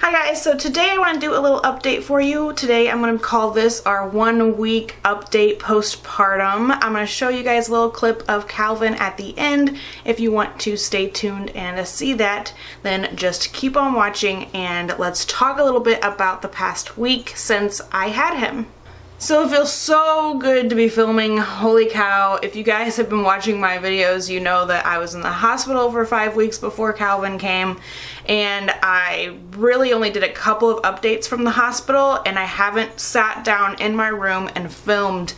Hi guys, so today I want to do a little update for you. Today I'm going to call this our 1 week update postpartum. I'm going to show you guys a little clip of Calvin at the end. If you want to stay tuned and see that, then just keep on watching and let's talk a little bit about the past week since I had him. So it feels so good to be filming. Holy cow. If you guys have been watching my videos, you know that I was in the hospital for 5 weeks before Calvin came, and I really only did a couple of updates from the hospital, and I haven't sat down in my room and filmed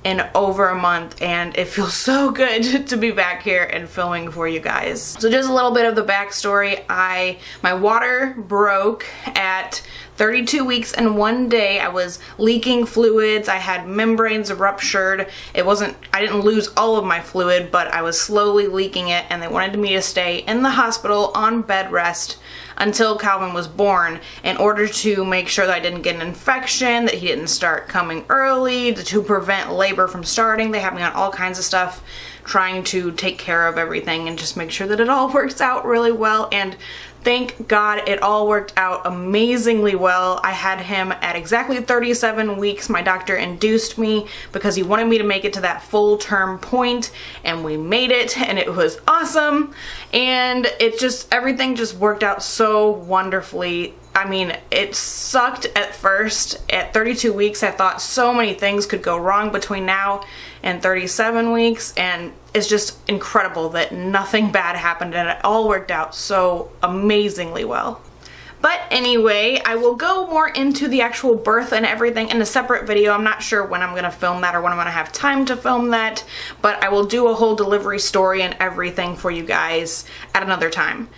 in over a month, and it feels so good to be back here and filming for you guys. So just a little bit of the backstory. My water broke at 32 weeks and 1 day. I was leaking fluids. I had membranes ruptured. I didn't lose all of my fluid, but I was slowly leaking it, and they wanted me to stay in the hospital on bed rest until Calvin was born in order to make sure that I didn't get an infection, that he didn't start coming early, to prevent labor from starting. They have me on all kinds of stuff trying to take care of everything and just make sure that it all works out really well, and thank God it all worked out amazingly well. I had him at exactly 37 weeks. My doctor induced me because he wanted me to make it to that full term point, and we made it, and it was awesome. And everything just worked out so wonderfully. I mean, it sucked at first. At 32 weeks, I thought so many things could go wrong between now and 37 weeks, and it's just incredible that nothing bad happened and it all worked out so amazingly well. But anyway, I will go more into the actual birth and everything in a separate video. I'm not sure when I'm going to film that or when I'm going to have time to film that, but I will do a whole delivery story and everything for you guys at another time.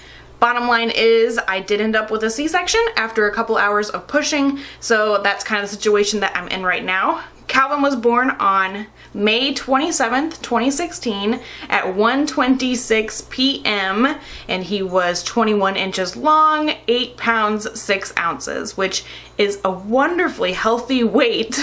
Bottom line is, I did end up with a C-section after a couple hours of pushing, so that's kind of the situation that I'm in right now. Calvin was born on May 27th, 2016 at 1:26 p.m. and he was 21 inches long, 8 pounds, 6 ounces, which is a wonderfully healthy weight,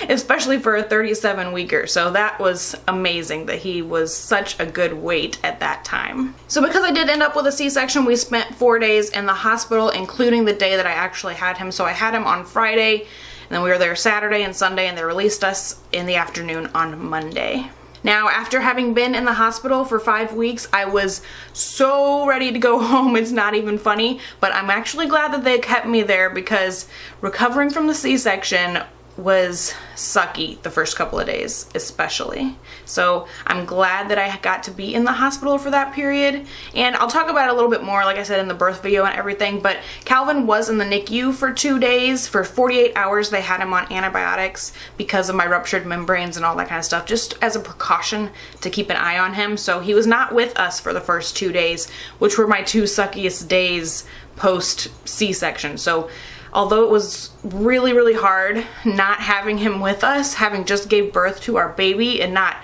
especially for a 37-weeker. So that was amazing that he was such a good weight at that time. So because I did end up with a C-section, we spent 4 days in the hospital, including the day that I actually had him. So I had him on Friday, and then we were there Saturday and Sunday, and they released us in the afternoon on Monday. Now, after having been in the hospital for 5 weeks, I was so ready to go home. It's not even funny, but I'm actually glad that they kept me there because recovering from the C-section was sucky the first couple of days, especially. So I'm glad that I got to be in the hospital for that period, and I'll talk about it a little bit more, like I said, in the birth video and everything. But Calvin was in the NICU for 2 days. For 48 hours they had him on antibiotics because of my ruptured membranes and all that kind of stuff, just as a precaution to keep an eye on him. So he was not with us for the first 2 days, which were my 2 suckiest days post C-section. So although it was really, really hard not having him with us, having just gave birth to our baby and not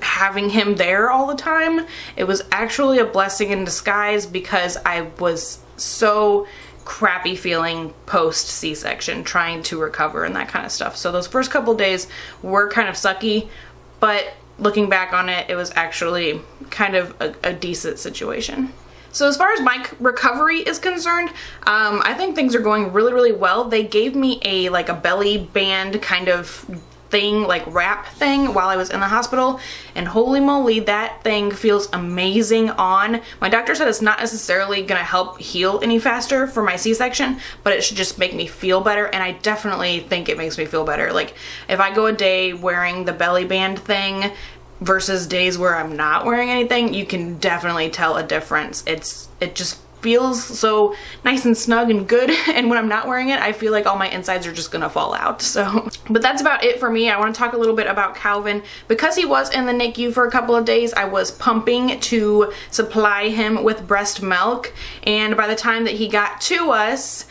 having him there all the time, it was actually a blessing in disguise because I was so crappy feeling post C-section, trying to recover and that kind of stuff. So those first couple days were kind of sucky, but looking back on it, it was actually kind of a decent situation. So as far as my recovery is concerned, I think things are going really, really well. They gave me a belly band kind of thing, like wrap thing, while I was in the hospital, and holy moly, that thing feels amazing on. My doctor said it's not necessarily gonna help heal any faster for my C-section, but it should just make me feel better, and I definitely think it makes me feel better. Like, if I go a day wearing the belly band thing versus days where I'm not wearing anything, you can definitely tell a difference. It just feels so nice and snug and good, and when I'm not wearing it, I feel like all my insides are just gonna fall out. So, but that's about it for me. I want to talk a little bit about Calvin. Because he was in the NICU for a couple of days, I was pumping to supply him with breast milk, and by the time that he got to us,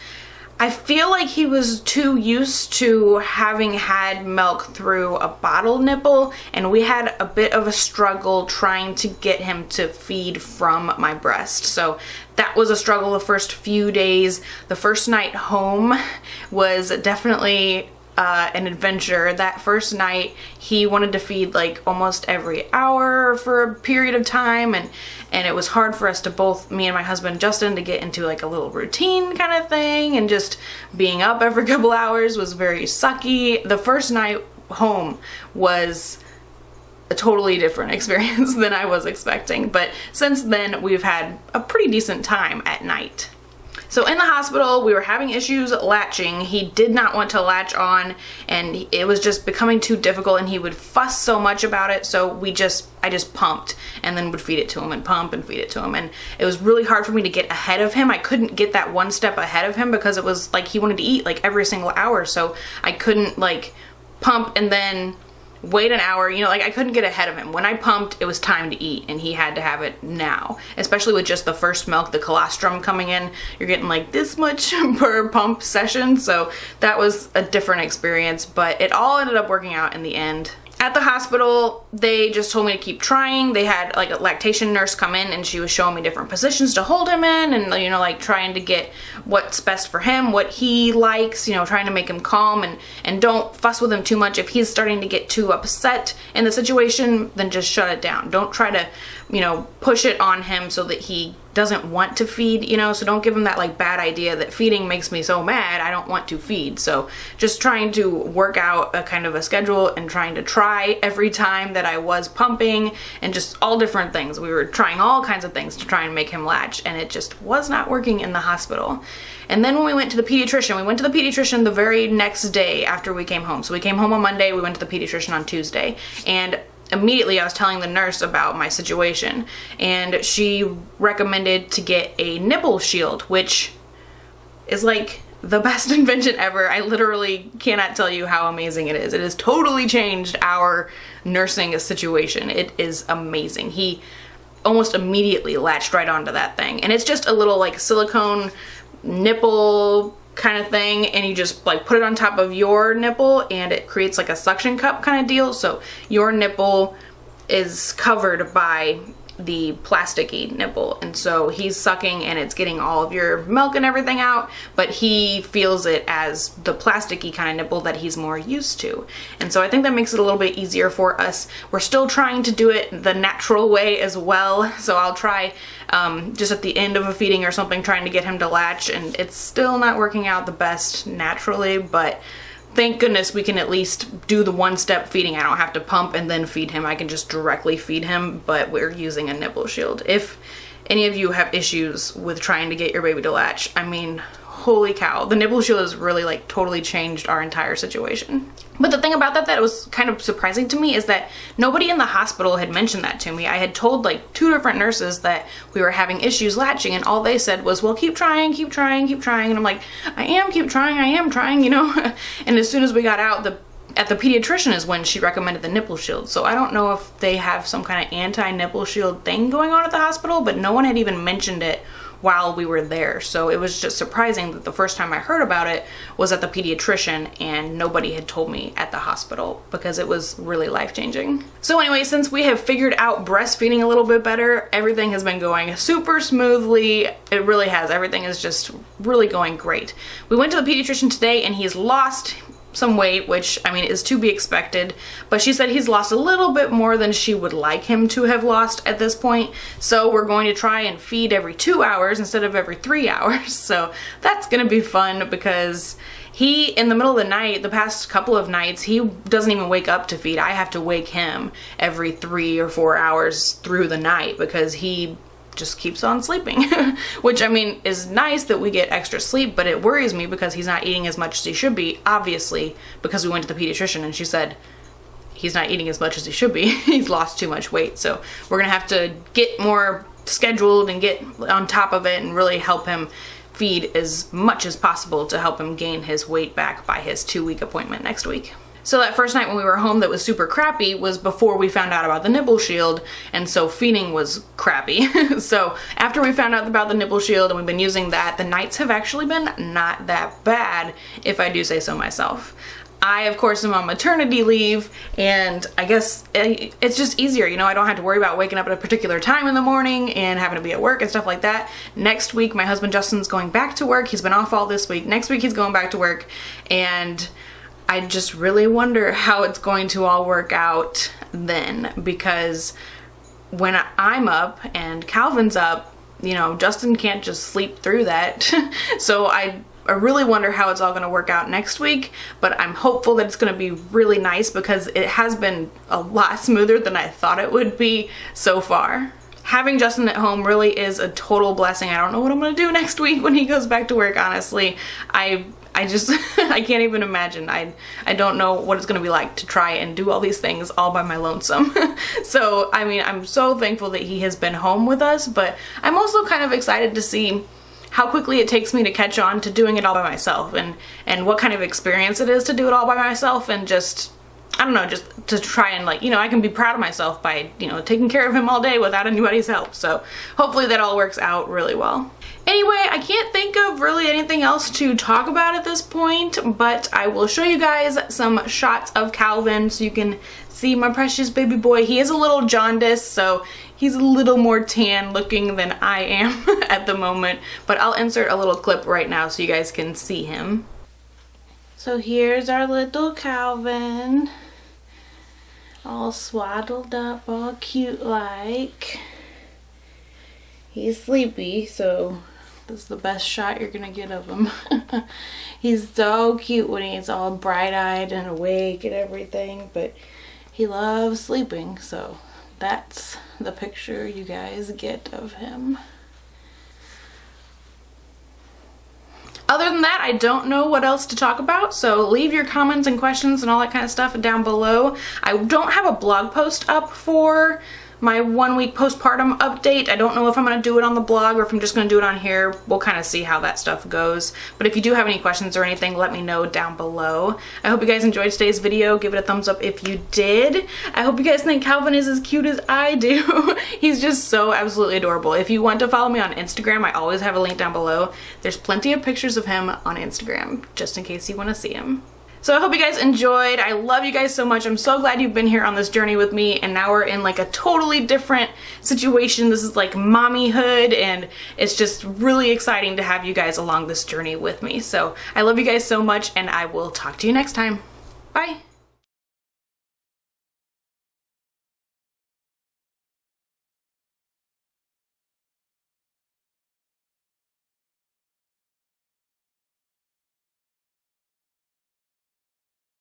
I feel like he was too used to having had milk through a bottle nipple, and we had a bit of a struggle trying to get him to feed from my breast. So that was a struggle the first few days. The first night home was definitely an adventure. That first night he wanted to feed like almost every hour for a period of time, and it was hard for us to both, me and my husband Justin, to get into like a little routine kind of thing, and just being up every couple hours was very sucky. The first night home was a totally different experience than I was expecting, but since then we've had a pretty decent time at night. So in the hospital, we were having issues latching. He did not want to latch on, and it was just becoming too difficult, and he would fuss so much about it. So I just pumped and then would feed it to him and pump and feed it to him. And it was really hard for me to get ahead of him. I couldn't get that one step ahead of him because it was like he wanted to eat like every single hour. So I couldn't like pump and then wait an hour, you know, like I couldn't get ahead of him. When I pumped, it was time to eat, and he had to have it now. Especially with just the first milk, the colostrum coming in, you're getting like this much per pump session, so that was a different experience, but it all ended up working out in the end. At the hospital, they just told me to keep trying. They had like a lactation nurse come in, and she was showing me different positions to hold him in, and you know, like trying to get what's best for him, what he likes, you know, trying to make him calm, and don't fuss with him too much. If he's starting to get too upset in the situation, then just shut it down. Don't try to, you know, push it on him so that he doesn't want to feed, you know, so don't give him that like bad idea that feeding makes me so mad, I don't want to feed. So just trying to work out a kind of a schedule and trying to try every time that I was pumping, and just all different things. We were trying all kinds of things to try and make him latch, and it just was not working in the hospital. And then when we went to the pediatrician, the very next day after we came home. So we came home on Monday, we went to the pediatrician on Tuesday, and immediately I was telling the nurse about my situation, and she recommended to get a Nipple Shield, which is like the best invention ever. I literally cannot tell you how amazing it is. It has totally changed our nursing situation. It is amazing. He almost immediately latched right onto that thing, and it's just a little like silicone nipple kind of thing, and you just like put it on top of your nipple, and it creates like a suction cup kind of deal, so your nipple is covered by the plasticky nipple, and so he's sucking and it's getting all of your milk and everything out, but he feels it as the plasticky kind of nipple that he's more used to. And so I think that makes it a little bit easier for us. We're still trying to do it the natural way as well, so I'll try just at the end of a feeding or something, trying to get him to latch, and it's still not working out the best naturally, but thank goodness we can at least do the one-step feeding. I don't have to pump and then feed him. I can just directly feed him, but we're using a Nipple Shield. If any of you have issues with trying to get your baby to latch, I mean, holy cow, the Nipple Shield has really like totally changed our entire situation. But the thing about that was kind of surprising to me is that nobody in the hospital had mentioned that to me. I had told like 2 different nurses that we were having issues latching, and all they said was, well, keep trying, keep trying, keep trying. And I'm like, I am trying, you know? And as soon as we got out, at the pediatrician is when she recommended the Nipple Shield. So I don't know if they have some kind of anti-nipple shield thing going on at the hospital, but no one had even mentioned it while we were there. So it was just surprising that the first time I heard about it was at the pediatrician, and nobody had told me at the hospital, because it was really life-changing. So anyway, since we have figured out breastfeeding a little bit better, everything has been going super smoothly. It really has. Everything is just really going great. We went to the pediatrician today, and he's lost some weight, which I mean is to be expected, but she said he's lost a little bit more than she would like him to have lost at this point. So we're going to try and feed every 2 hours instead of every 3 hours. So that's gonna be fun, because he, in the middle of the night, the past couple of nights, he doesn't even wake up to feed. I have to wake him every 3 or 4 hours through the night, because he just keeps on sleeping, which I mean is nice that we get extra sleep, but it worries me because he's not eating as much as he should be, obviously, because we went to the pediatrician and she said he's not eating as much as he should be. He's lost too much weight, so we're gonna have to get more scheduled and get on top of it and really help him feed as much as possible to help him gain his weight back by his 2-week appointment next week. So that first night when we were home that was super crappy was before we found out about the Nipple Shield, and so feeding was crappy. So after we found out about the Nipple Shield and we've been using that, the nights have actually been not that bad, if I do say so myself. I, of course, am on maternity leave, and I guess it's just easier, you know, I don't have to worry about waking up at a particular time in the morning and having to be at work and stuff like that. Next week, my husband Justin's going back to work. He's been off all this week. Next week, he's going back to work, and I just really wonder how it's going to all work out then, because when I'm up and Calvin's up, you know, Justin can't just sleep through that. So I really wonder how it's all going to work out next week, but I'm hopeful that it's going to be really nice because it has been a lot smoother than I thought it would be so far. Having Justin at home really is a total blessing. I don't know what I'm going to do next week when he goes back to work, honestly. I just, I can't even imagine. I don't know what it's going to be like to try and do all these things all by my lonesome. So, I mean, I'm so thankful that he has been home with us, but I'm also kind of excited to see how quickly it takes me to catch on to doing it all by myself, and what kind of experience it is to do it all by myself, and just, I don't know, just to try and, like, you know, I can be proud of myself by, you know, taking care of him all day without anybody's help. So hopefully that all works out really well. Anyway, I can't think of really anything else to talk about at this point, but I will show you guys some shots of Calvin so you can see my precious baby boy. He is a little jaundiced, so he's a little more tan looking than I am at the moment, but I'll insert a little clip right now so you guys can see him. So here's our little Calvin, all swaddled up, all cute like. He's sleepy, so this is the best shot you're gonna get of him. He's so cute when he's all bright-eyed and awake and everything, but he loves sleeping, so that's the picture you guys get of him. Other than that, I don't know what else to talk about, so leave your comments and questions and all that kind of stuff down below. I don't have a blog post up for my 1 week postpartum update. I don't know if I'm going to do it on the blog or if I'm just going to do it on here. We'll kind of see how that stuff goes. But if you do have any questions or anything, let me know down below. I hope you guys enjoyed today's video. Give it a thumbs up if you did. I hope you guys think Calvin is as cute as I do. He's just so absolutely adorable. If you want to follow me on Instagram, I always have a link down below. There's plenty of pictures of him on Instagram, just in case you want to see him. So I hope you guys enjoyed. I love you guys so much. I'm so glad you've been here on this journey with me, and now we're in like a totally different situation. This is like mommyhood, and it's just really exciting to have you guys along this journey with me. So I love you guys so much, and I will talk to you next time. Bye.